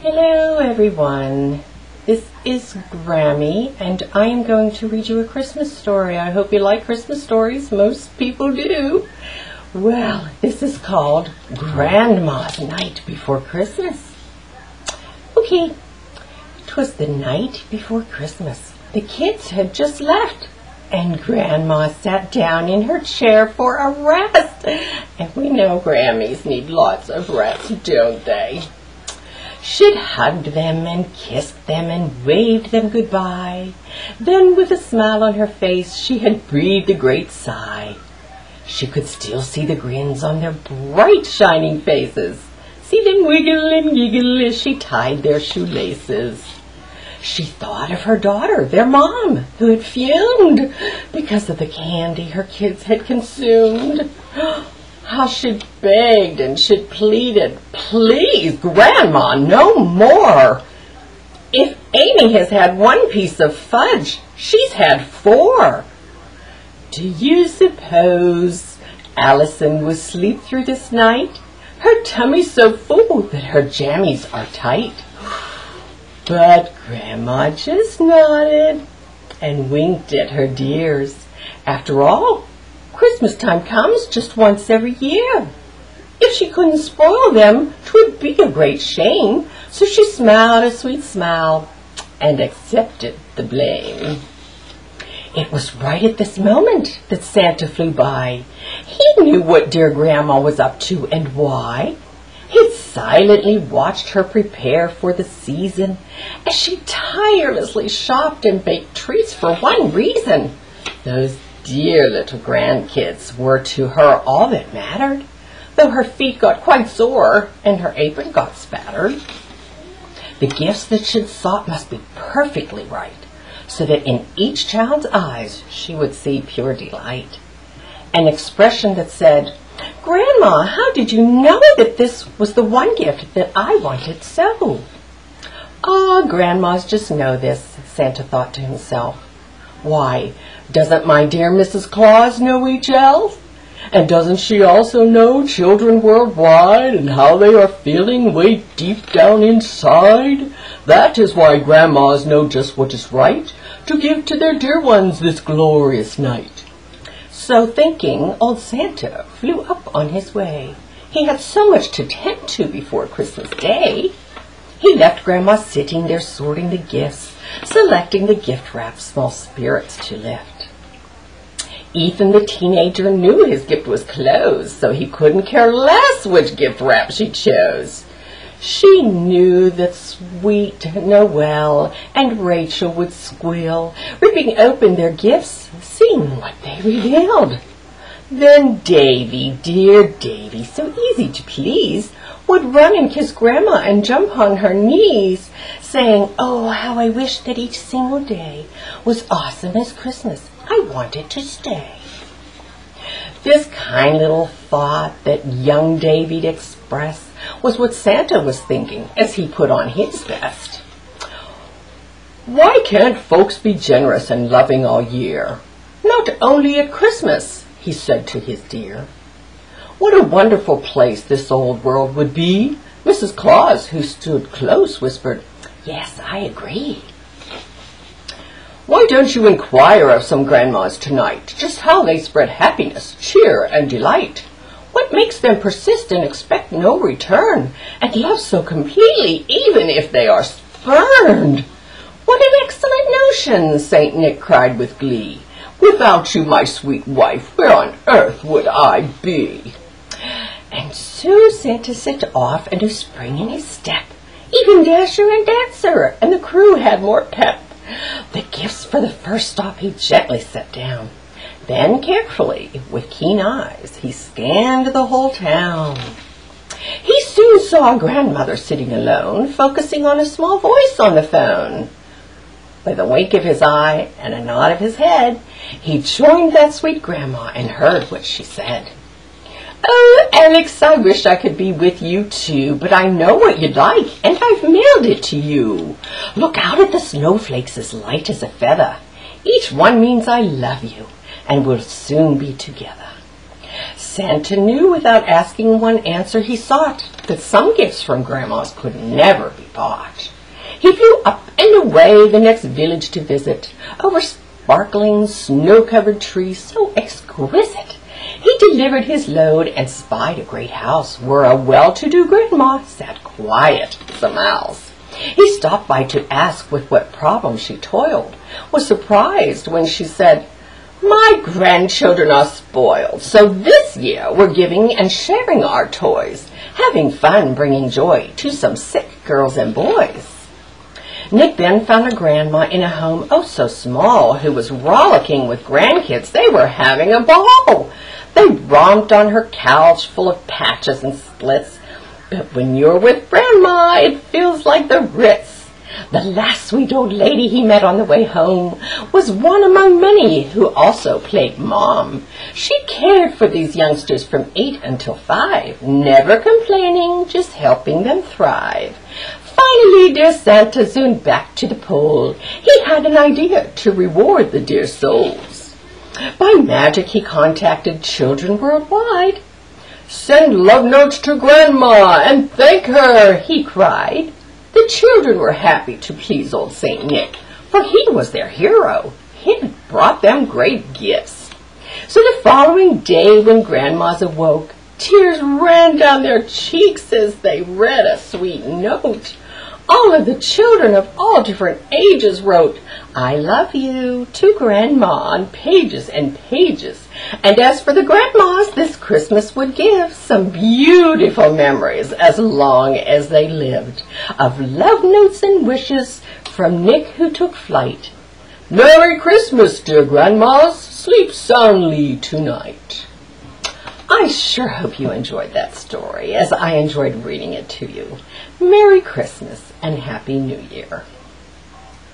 Hello everyone, this is Grammy and I am going to read you a Christmas story. I hope you like Christmas stories, most people do. Well, this is called Grandma's Night Before Christmas. Okay, 'twas the night before Christmas. The kids had just left and Grandma sat down in her chair for a rest. And we know Grammies need lots of rest, don't they? She'd hugged them and kissed them and waved them goodbye. Then with a smile on her face, she had breathed a great sigh. She could still see the grins on their bright shining faces, see them wiggle and giggle as she tied their shoelaces. She thought of her daughter, their mom, who had fumed because of the candy her kids had consumed. How she'd begged and she'd pleaded, "Please, Grandma, no more. If Amy has had one piece of fudge, she's had 4. Do you suppose Allison will sleep through this night? Her tummy's so full that her jammies are tight." But Grandma just nodded and winked at her dears. After all, Christmas time comes just once every year. If she couldn't spoil them, 'twould be a great shame. So she smiled a sweet smile and accepted the blame. It was right at this moment that Santa flew by. He knew what dear Grandma was up to and why. He'd silently watched her prepare for the season as she tirelessly shopped and baked treats for one reason. Those dear little grandkids were to her all that mattered, though her feet got quite sore and her apron got spattered. The gifts that she'd sought must be perfectly right, so that in each child's eyes she would see pure delight. An expression that said, "Grandma, how did you know that this was the one gift that I wanted so?" Ah, grandmas just know this, Santa thought to himself. Why, doesn't my dear Mrs. Claus know each elf? And doesn't she also know children worldwide and how they are feeling way deep down inside? That is why grandmas know just what is right to give to their dear ones this glorious night. So thinking, old Santa flew up on his way. He had so much to tend to before Christmas Day. He left Grandma sitting there sorting the gifts, selecting the gift wrap small spirits to lift. Ethan the teenager knew his gift was clothes, so he couldn't care less which gift wrap she chose. She knew that sweet Noel and Rachel would squeal, ripping open their gifts, seeing what they revealed. Then Davy, dear Davy, so easy to please, would run and kiss Grandma and jump on her knees, saying, "Oh, how I wish that each single day was awesome as Christmas. I want it to stay." This kind little thought that young Davy'd express was what Santa was thinking as he put on his best. "Why can't folks be generous and loving all year? Not only at Christmas," he said to his dear. "What a wonderful place this old world would be." Mrs. Claus, who stood close, whispered, "Yes, I agree." "Why don't you inquire of some grandmas tonight just how they spread happiness, cheer, and delight? What makes them persist and expect no return, and love so completely even if they are spurned?" "What an excellent notion!" Saint Nick cried with glee. "Without you, my sweet wife, where on earth would I be?" And so Santa set off, and a spring in his step. Even Dasher and Dancer and the crew had more pep. The gifts for the first stop he gently set down. Then carefully, with keen eyes, he scanned the whole town. He soon saw Grandmother sitting alone, focusing on a small voice on the phone. With a wink of his eye and a nod of his head, he joined that sweet Grandma and heard what she said. "Oh, Alex, I wish I could be with you too, but I know what you'd like, and I've mailed it to you. Look out at the snowflakes as light as a feather. Each one means I love you, and we'll soon be together." Santa knew without asking one answer he sought that some gifts from grandmas could never be thought. He flew up and away the next village to visit, over sparkling, snow-covered trees so exquisite. He delivered his load and spied a great house where a well-to-do grandma sat quiet as a mouse. He stopped by to ask with what problem she toiled, was surprised when she said, "My grandchildren are spoiled, so this year we're giving and sharing our toys, having fun bringing joy to some sick girls and boys." Nick then found a grandma in a home oh so small who was rollicking with grandkids. They were having a ball. They romped on her couch full of patches and splits. But when you're with Grandma, it feels like the Ritz. The last sweet old lady he met on the way home was one among many who also played Mom. She cared for these youngsters from 8 until 5, never complaining, just helping them thrive. Finally, dear Santa zoomed back to the pole. He had an idea to reward the dear souls. By magic, he contacted children worldwide. "Send love notes to Grandma and thank her," he cried. The children were happy to please old Saint Nick, for he was their hero. He had brought them great gifts. So the following day when grandmas awoke, tears ran down their cheeks as they read a sweet note. All of the children of all different ages wrote, "I love you," to Grandma on pages and pages. And as for the grandmas, this Christmas would give some beautiful memories as long as they lived, of love notes and wishes from Nick who took flight. "Merry Christmas, dear grandmas. Sleep soundly tonight." I sure hope you enjoyed that story, as I enjoyed reading it to you. Merry Christmas and Happy New Year.